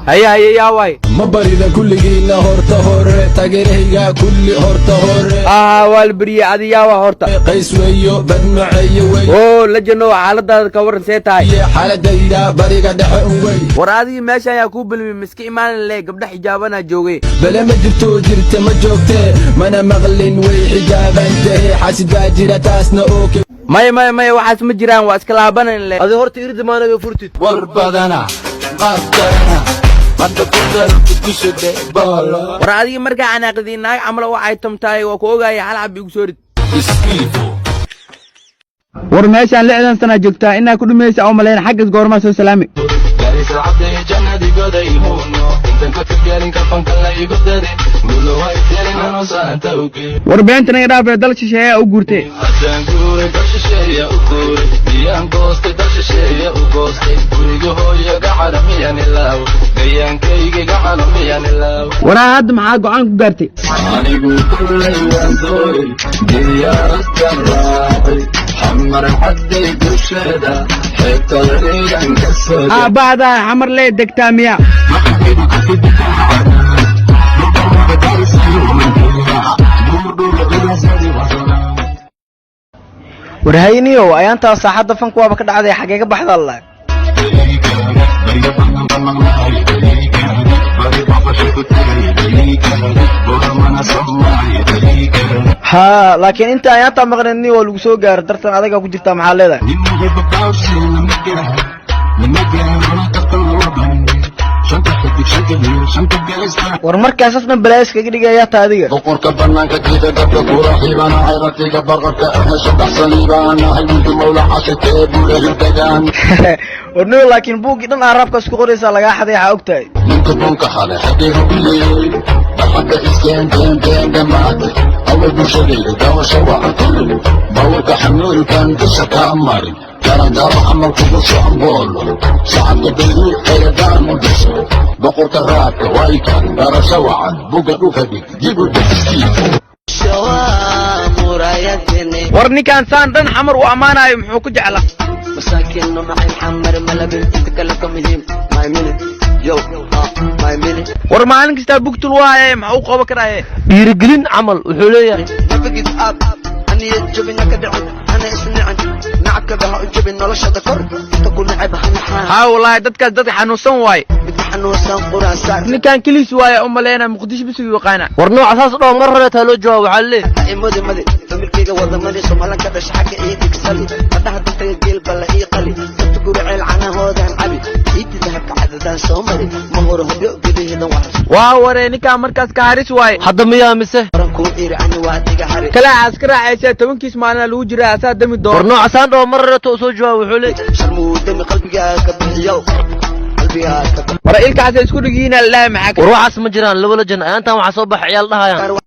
هيا يا واي ما بريدة كل جينا هورتا هور تاجرهيجا كل هورتا هور والبري عادي يا هورتا قيس ويو بدمعي وي لجنو حالدا كورن سيتاي حالدayda bariga dhexe way waraadi meesha ayaa ku bilmi miski imaan leh gabdha xijaabana joogay bala ma jirto jirta ma joogte mana maqlin way xijaabantay xasid baa jira taasna oo may waxaas ma jiraan waa iska laabanan leh adi horta irdimaanaga furtid war badana qaadana hadda ku dar kusade bala waraadi marka aan aqdiinaay amal waxay tamtaay waa ku ogaay hal xab igu soo rid war meeshaan 60 sano joogtaa inaa ku dhumaysa oo maleen xaggas goorma soo salaami war beentana idhaaf dal shisheeye u guurtay waraa hadda maxaa go'aan ku gaartay بعد حمر لي دكتاميا warhayniyo ayaanta saaxada fanku waaba ka dhacday xageega baxda Allah ها laakiin inta ayaanta maqnani waa lagu soo gaar dartan adaga ku jirta maxaa leedahay war markaas asna balaas kaga dhigaya taadiga boqorka banaanka jida dadka kula xiibana hayratiga barqadka ahna shaqsaniibana haydu mawla xashate buureeyo dagaan warno laakiin buugi dhan arabka isku qoraysa laga xaday waxa ogtahay ninka bunka xale xadeeyo bilay xaqada iskeen damaad awal bulshadayda daawasho waa kullu bawlka xanuunkan shaka marin كان دار عمل كبر شعبول شعب بيروت كيدان مدسو بقول كراك وايكان دار سوعا بقدو كبير جيبوا التسكين ورني كان سان دن حمر وامانه محو كجعله مساكين معي محمر ملبن تتكلم مهم ماي مينت يو ماي مينت ور مالين كستا بوقتل وايه محو قوبه كرايه dhiirigelin camal wuxuu leeyahay نفقد اب اني جبنا كدعو انا اسمعني معك بها جبن نلشد كر تكون عيبها نحا ها والله dadkaas dad xanuunsan waay xanuunsan quraasar ninkan kaliis waay oo maleena muqdisho bis ugu yaqaana war noocaas dhoo mar hore taa loo jawaab waxa leeyahay madi familkayga wadamada Soomaaliland ka dhashay xagga ee digsali hadaha dadka geel bala ii qali dadku gurceel canahoodan cabi iidida ka cadadaan Soomaali ma hore hoyo gidaheedan wax waa waree ninkan markaas ka haris waay hadda miyaa mise ranku iri ani waa diga hari kala askara aysa 10 kiis maalina lagu jiraa asaa dami door war noocaas dhoo mar hore taa soo jawaab wuxuu leeyahay sharmuu dami qalbiga ka bixiyo war ilkaas isku dhigiina la maxaa war waxaas ma jiraan laba la jan ayaantan waxa soo baxay ciyaal dhahayaan